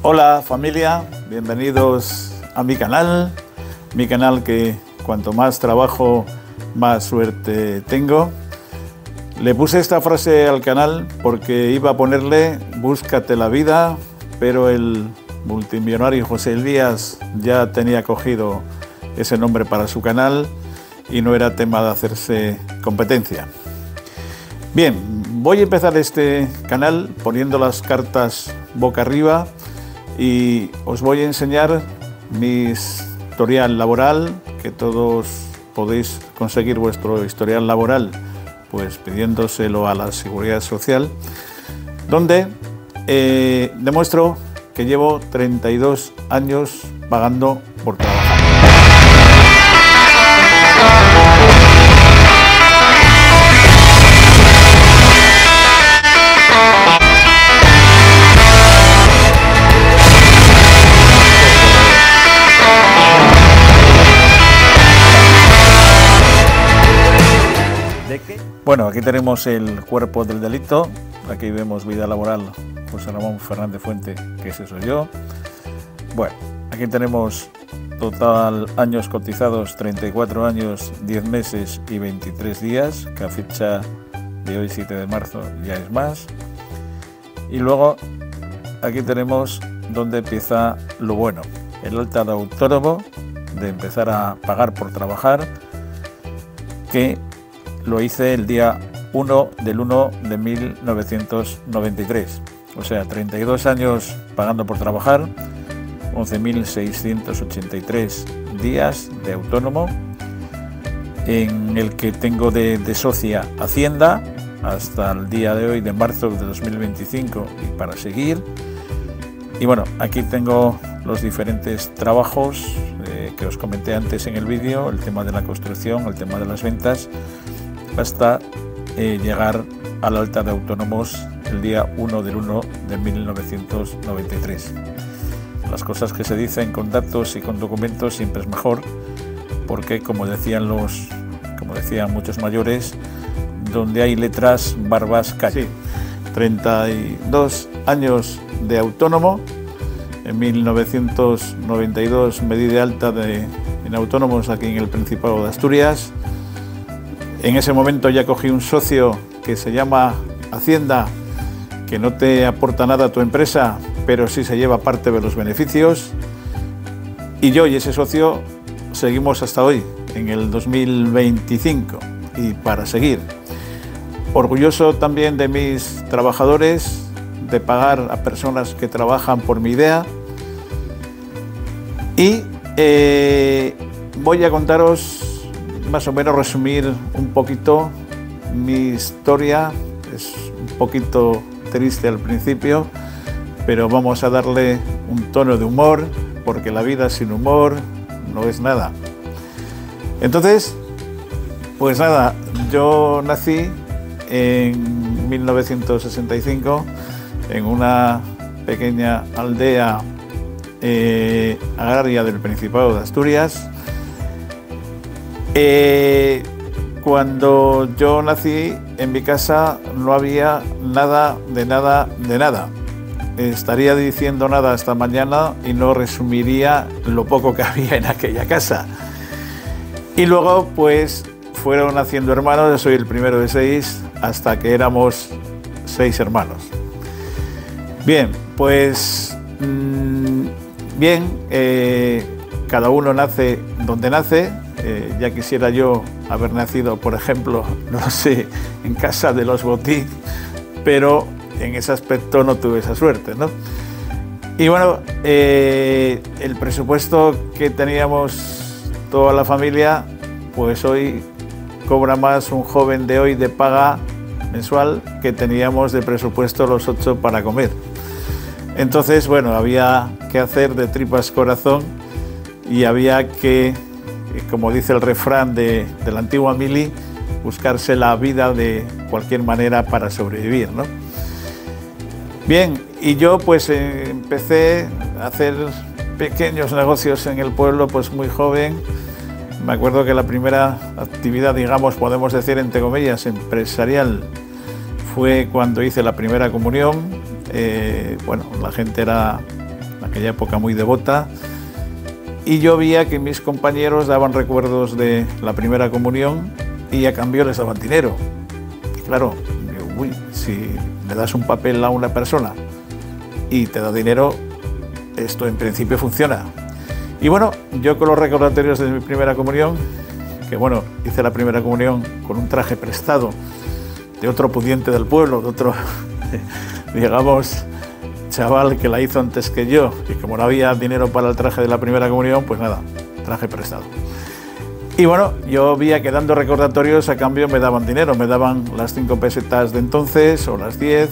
Hola familia, bienvenidos a mi canal que cuanto más trabajo, más suerte tengo. Le puse esta frase al canal porque iba a ponerle búscate la vida, pero el multimillonario José Elías ya tenía cogido ese nombre para su canal y no era tema de hacerse competencia. Bien, voy a empezar este canal poniendo las cartas boca arriba y os voy a enseñar mi historial laboral, que todos podéis conseguir vuestro historial laboral pues pidiéndoselo a la Seguridad Social, donde demuestro que llevo 32 años pagando por trabajar. Bueno, aquí tenemos el cuerpo del delito, aquí vemos vida laboral José Ramón Fernández Fuente, que ese soy yo. Bueno, aquí tenemos total años cotizados, 34 años, 10 meses y 23 días, que a fecha de hoy, 7 de marzo, ya es más. Y luego aquí tenemos donde empieza lo bueno, el alta de autónomo, de empezar a pagar por trabajar, que lo hice el día 1 del 1 de 1993, o sea, 32 años pagando por trabajar, 11.683 días de autónomo, en el que tengo de socia Hacienda hasta el día de hoy, de marzo de 2025, y para seguir. Y bueno, aquí tengo los diferentes trabajos que os comenté antes en el vídeo, el tema de la construcción, el tema de las ventas, hasta llegar al alta de autónomos el día 1 del 1 de 1993. Las cosas que se dicen con datos y con documentos siempre es mejor, porque como decían muchos mayores, donde hay letras, barbas callan. Sí, 32 años de autónomo. En 1992 me di de alta en autónomos aquí en el Principado de Asturias. En ese momento ya cogí un socio que se llama Hacienda, que no te aporta nada a tu empresa, pero sí se lleva parte de los beneficios. Y yo y ese socio seguimos hasta hoy, en el 2025, y para seguir. Orgulloso también de mis trabajadores, de pagar a personas que trabajan por mi idea. Y voy a contaros, más o menos resumir un poquito mi historia. Es un poquito triste al principio, pero vamos a darle un tono de humor, porque la vida sin humor no es nada. Entonces, pues nada, yo nací en 1965 en una pequeña aldea agraria del Principado de Asturias. Cuando yo nací, en mi casa no había nada de nada de nada. Estaría diciendo nada hasta mañana y no resumiría lo poco que había en aquella casa. Y luego pues fueron naciendo hermanos, yo soy el primero de 6, hasta que éramos 6 hermanos. Bien, pues cada uno nace donde nace. Ya quisiera yo haber nacido, por ejemplo, no sé, en casa de los Botín, pero en ese aspecto no tuve esa suerte, ¿no? Y bueno, el presupuesto que teníamos toda la familia, pues hoy cobra más un joven de hoy de paga mensual que teníamos de presupuesto los 8 para comer. Entonces, bueno, había que hacer de tripas corazón y había que, como dice el refrán de la antigua mili, buscarse la vida de cualquier manera para sobrevivir, ¿no? Bien, y yo pues empecé a hacer pequeños negocios en el pueblo pues muy joven. Me acuerdo que la primera actividad, digamos, podemos decir entre comillas, empresarial, fue cuando hice la primera comunión. Bueno, la aquella época muy devota, y yo veía que mis compañeros daban recuerdos de la primera comunión y a cambio les daban dinero. Y claro, digo, uy, si le das un papel a una persona y te da dinero, esto en principio funciona. Y bueno, yo con los recordatorios de mi primera comunión, que bueno, hice la primera comunión con un traje prestado de otro pudiente del pueblo, de otro, digamos, chaval que la hizo antes que yo, y como no había dinero para el traje de la primera comunión, pues nada, traje prestado. Y bueno, yo veía que dando recordatorios a cambio me daban dinero, me daban las 5 pesetas de entonces o las 10,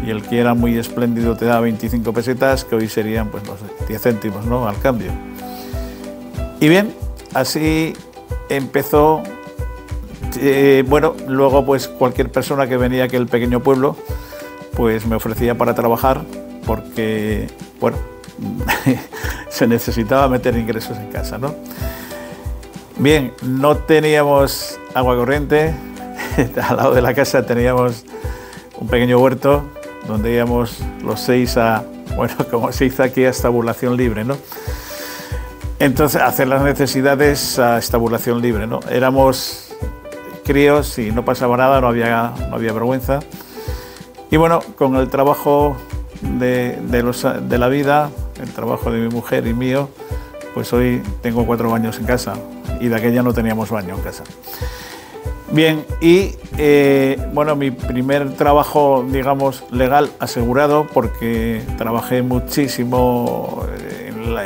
y el que era muy espléndido te daba 25 pesetas, que hoy serían, pues no sé, 10 céntimos, ¿no?, al cambio. Y bien, así empezó. Bueno, luego pues cualquier persona que venía a aquel pequeño pueblo, pues me ofrecía para trabajar, porque, bueno, se necesitaba meter ingresos en casa, ¿no? Bien, no teníamos agua corriente, al lado de la casa teníamos un pequeño huerto donde íbamos los 6 a, bueno, como se dice aquí, a estabulación libre, ¿no? Entonces, hacer las necesidades a estabulación libre, ¿no? Éramos críos y no pasaba nada, no había vergüenza. Y bueno, con el trabajo de la vida, el trabajo de mi mujer y mío, pues hoy tengo 4 baños en casa, y de aquella no teníamos baño en casa. Bien, y bueno, mi primer trabajo, digamos, legal asegurado, porque trabajé muchísimo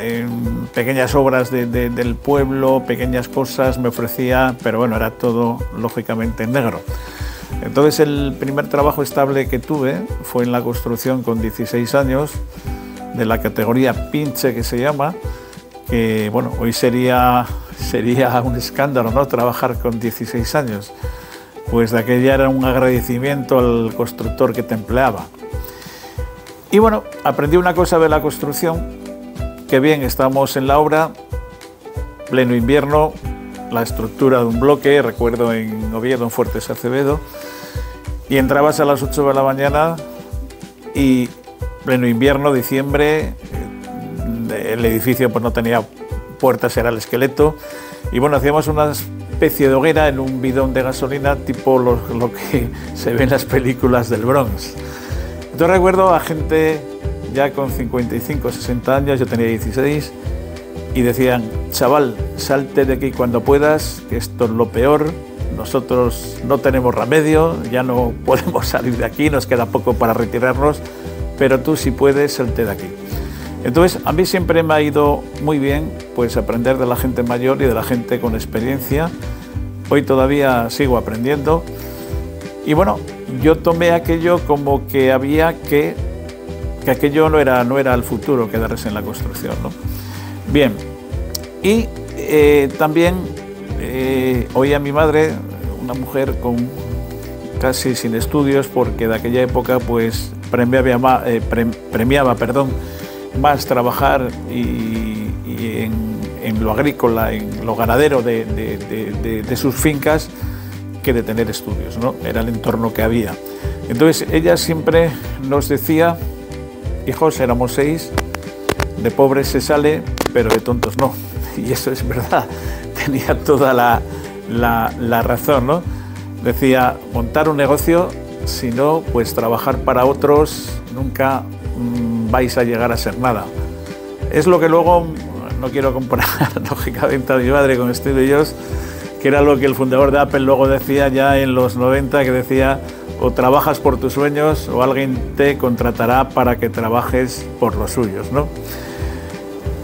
en pequeñas obras del pueblo, pequeñas cosas me ofrecía, pero bueno, era todo lógicamente en negro. Entonces el primer trabajo estable que tuve fue en la construcción con 16 años, de la categoría pinche, que se llama, que bueno, hoy sería un escándalo, ¿no?, trabajar con 16 años. Pues de aquella era un agradecimiento al constructor que te empleaba. Y bueno, aprendí una cosa de la construcción, que bien, estábamos en la obra, pleno invierno, la estructura de un bloque, recuerdo en Oviedo, en Fuertes Acevedo, y entrabas a las 8 de la mañana y pleno invierno, diciembre, el edificio pues no tenía puertas, era el esqueleto, y bueno, hacíamos una especie de hoguera en un bidón de gasolina, tipo lo que se ve en las películas del Bronx. Yo recuerdo a gente ya con 55, 60 años, yo tenía 16, y decían, chaval, salte de aquí cuando puedas, que esto es lo peor, nosotros no tenemos remedio, ya no podemos salir de aquí, nos queda poco para retirarnos, pero tú si puedes, salte de aquí. Entonces, a mí siempre me ha ido muy bien pues aprender de la gente mayor y de la gente con experiencia. Hoy todavía sigo aprendiendo. Y bueno, yo tomé aquello como que había que aquello no era el futuro, quedarse en la construcción, ¿no? Bien, y también oí a mi madre, una mujer con casi sin estudios, porque de aquella época pues premiaba más trabajar y en lo agrícola, en lo ganadero de sus fincas, que de tener estudios, ¿no? Era el entorno que había. Entonces ella siempre nos decía, hijos, éramos 6, de pobres se sale, pero de tontos no. Y eso es verdad, tenía toda la razón, ¿no? Decía, montar un negocio, si no, pues trabajar para otros, nunca vais a llegar a ser nada. Es lo que luego, no quiero comparar lógicamente a mi madre con Steve Jobs, que era lo que el fundador de Apple luego decía ya en los 90, que decía, o trabajas por tus sueños o alguien te contratará para que trabajes por los suyos, ¿no?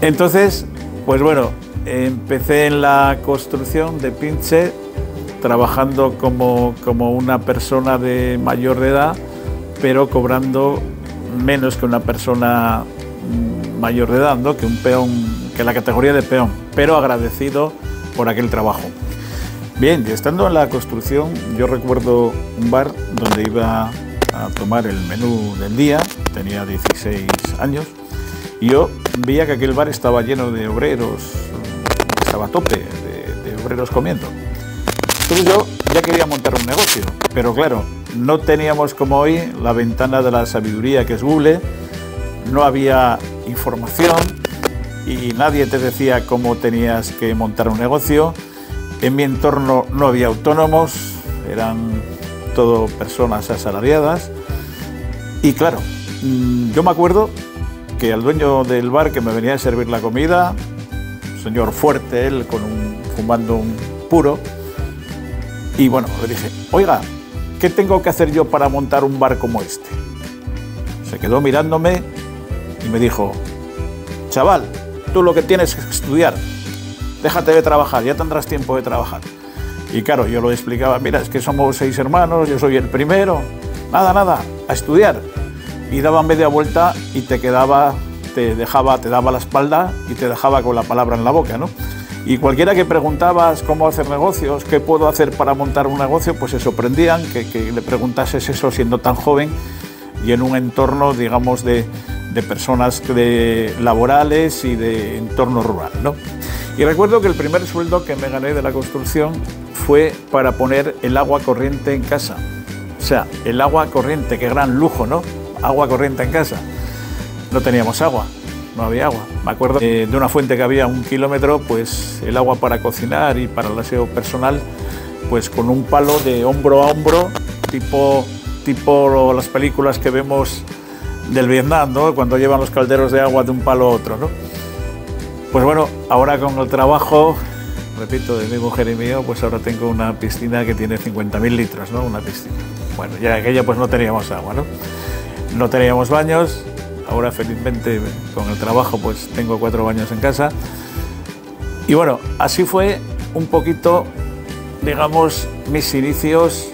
Entonces, pues bueno, empecé en la construcción de pinche, trabajando como una persona de mayor de edad, pero cobrando menos que una persona mayor de edad, ¿no?, que un peón, que la categoría de peón, pero agradecido por aquel trabajo. Bien, y estando en la construcción, yo recuerdo un bar donde iba a tomar el menú del día, tenía 16 años, y yo veía que aquel bar estaba lleno de obreros, estaba a tope de obreros comiendo. Entonces yo ya quería montar un negocio, pero claro, no teníamos como hoy la ventana de la sabiduría que es Google, no había información y nadie te decía cómo tenías que montar un negocio. En mi entorno no había autónomos, eran todo personas asalariadas. Y claro, yo me acuerdo que al dueño del bar que me venía a servir la comida, señor fuerte, él fumando un puro, y bueno, le dije, oiga, ¿qué tengo que hacer yo para montar un bar como este? Se quedó mirándome y me dijo, chaval, tú lo que tienes es estudiar, déjate de trabajar, ya tendrás tiempo de trabajar. Y claro, yo lo explicaba, mira, es que somos 6 hermanos, yo soy el primero, nada, a estudiar. Y daba media vuelta y te daba la espalda y te dejaba con la palabra en la boca, ¿no? Y cualquiera que preguntabas cómo hacer negocios, qué puedo hacer para montar un negocio, pues se sorprendían que le preguntases eso siendo tan joven y en un entorno, digamos, de personas laborales y de entorno rural, ¿no? Y recuerdo que el primer sueldo que me gané de la construcción fue para poner el agua corriente en casa. O sea, el agua corriente, qué gran lujo, ¿no? Agua corriente en casa. No teníamos agua, no había agua. Me acuerdo de una fuente que había a 1 kilómetro, pues el agua para cocinar y para el aseo personal, pues con un palo de hombro a hombro, tipo las películas que vemos del Vietnam, ¿no? Cuando llevan los calderos de agua de un palo a otro, ¿no? Pues bueno, ahora con el trabajo, repito, de mi mujer y mío, pues ahora tengo una piscina que tiene 50.000 litros, ¿no? Una piscina. Bueno, ya aquella pues no teníamos agua, ¿no? No teníamos baños, ahora felizmente con el trabajo pues tengo 4 baños en casa. Y bueno, así fue un poquito, digamos, mis inicios.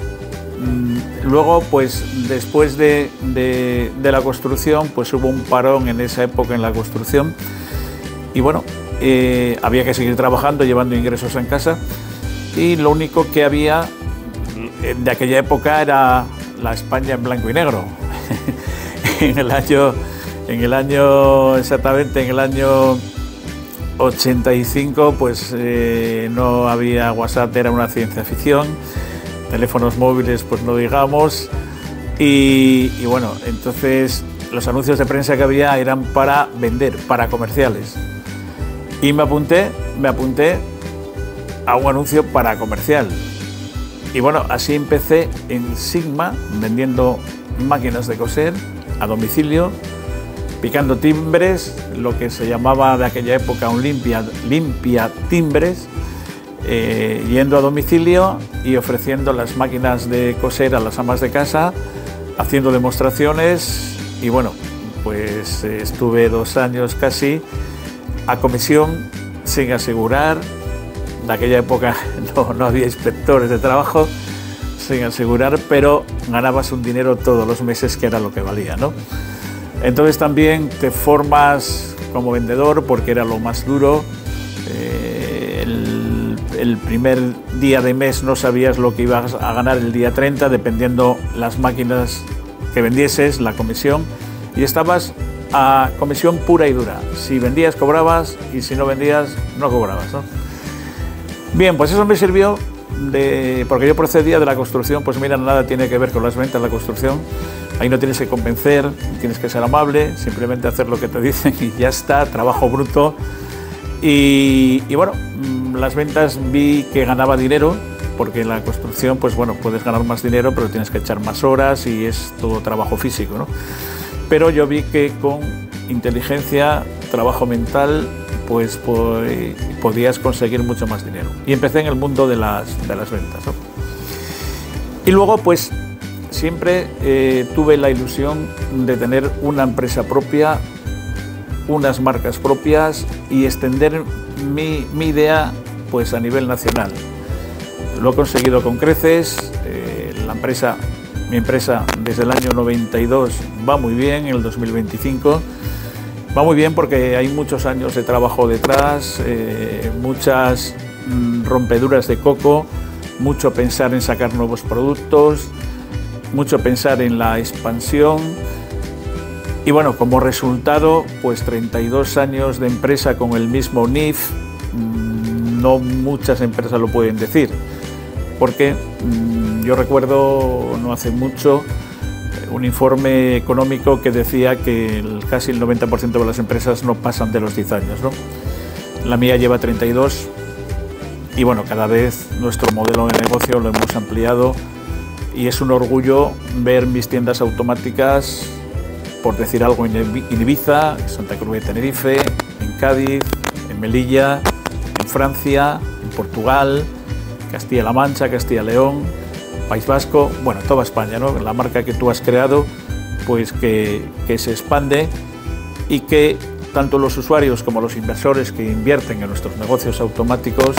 Luego, pues después de la construcción, pues hubo un parón en esa época en la construcción. Y bueno, había que seguir trabajando, llevando ingresos en casa. Y lo único que había de aquella época era la España en blanco y negro. en el año 85, pues no había WhatsApp, era una ciencia ficción. Teléfonos móviles, pues no digamos. Y bueno, entonces los anuncios de prensa que había eran para vender, para comerciales. Y me apunté a un anuncio para comercial. Y bueno, así empecé en Sigma, vendiendo máquinas de coser a domicilio, picando timbres, lo que se llamaba de aquella época un limpia timbres, yendo a domicilio y ofreciendo las máquinas de coser a las amas de casa, haciendo demostraciones. Y bueno, pues estuve 2 años casi a comisión, sin asegurar. De aquella época no había inspectores de trabajo, sin asegurar, pero ganabas un dinero todos los meses, que era lo que valía, ¿no? Entonces también te formas como vendedor, porque era lo más duro. El primer día de mes no sabías lo que ibas a ganar el día 30, dependiendo las máquinas que vendieses, la comisión, y estabas a comisión pura y dura. Si vendías, cobrabas, y si no vendías, no cobrabas, ¿no? Bien, pues eso me sirvió porque yo procedía de la construcción. Pues mira, nada tiene que ver con las ventas, la construcción. Ahí no tienes que convencer, tienes que ser amable, simplemente hacer lo que te dicen y ya está, trabajo bruto. Y bueno, las ventas vi que ganaba dinero, porque en la construcción, pues bueno, puedes ganar más dinero, pero tienes que echar más horas y es todo trabajo físico, ¿no? Pero yo vi que con inteligencia, trabajo mental, pues podías conseguir mucho más dinero. Y empecé en el mundo de las ventas, ¿no? Y luego, pues siempre tuve la ilusión de tener una empresa propia, unas marcas propias y extender mi idea pues a nivel nacional. Lo he conseguido con creces. Mi empresa desde el año 92 va muy bien, en el 2025 va muy bien porque hay muchos años de trabajo detrás, muchas rompeduras de coco, mucho pensar en sacar nuevos productos, mucho pensar en la expansión. Y bueno, como resultado, pues 32 años de empresa con el mismo NIF. No muchas empresas lo pueden decir, porque yo recuerdo no hace mucho un informe económico que decía que casi el 90% de las empresas no pasan de los 10 años, ¿no? La mía lleva 32 y bueno, cada vez nuestro modelo de negocio lo hemos ampliado y es un orgullo ver mis tiendas automáticas, por decir algo, en Ibiza, en Santa Cruz de Tenerife, en Cádiz, en Melilla, en Francia, en Portugal, Castilla-La Mancha, Castilla-León, País Vasco, bueno, toda España, ¿no? La marca que tú has creado, pues que se expande y que tanto los usuarios como los inversores que invierten en nuestros negocios automáticos,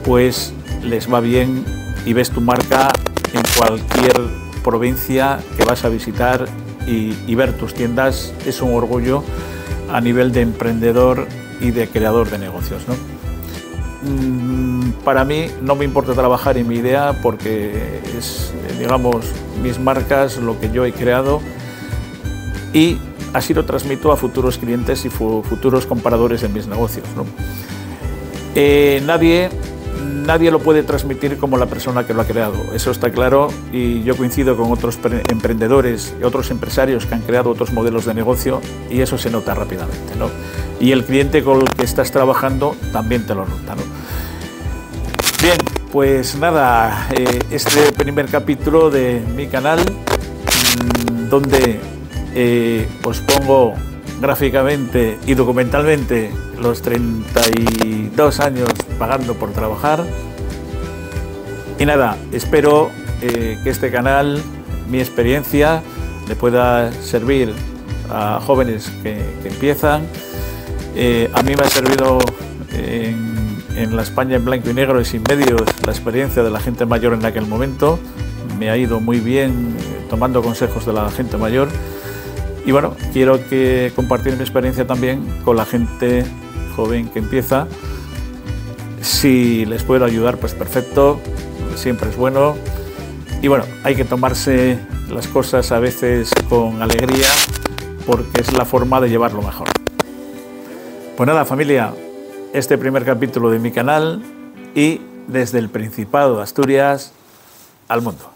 pues les va bien y ves tu marca en cualquier provincia que vas a visitar y ver tus tiendas es un orgullo a nivel de emprendedor y de creador de negocios, ¿no? Para mí no me importa trabajar en mi idea porque es, digamos, mis marcas, lo que yo he creado y así lo transmito a futuros clientes y futuros compradores de mis negocios, ¿no? Nadie lo puede transmitir como la persona que lo ha creado, eso está claro, y yo coincido con otros emprendedores y otros empresarios que han creado otros modelos de negocio y eso se nota rápidamente, ¿no? Y el cliente con el que estás trabajando también te lo nota, ¿no? Bien, pues nada, este primer capítulo de mi canal, donde os pongo gráficamente y documentalmente los 32 años pagando por trabajar. Y nada, espero que este canal, mi experiencia, le pueda servir a jóvenes que empiezan. A mí me ha servido en la España en blanco y negro y sin medios la experiencia de la gente mayor en aquel momento. Me ha ido muy bien tomando consejos de la gente mayor. Y bueno, quiero compartir mi experiencia también con la gente joven que empieza. Si les puedo ayudar, pues perfecto, siempre es bueno. Y bueno, hay que tomarse las cosas a veces con alegría porque es la forma de llevarlo mejor. Pues nada, familia, este primer capítulo de mi canal y desde el Principado de Asturias al mundo.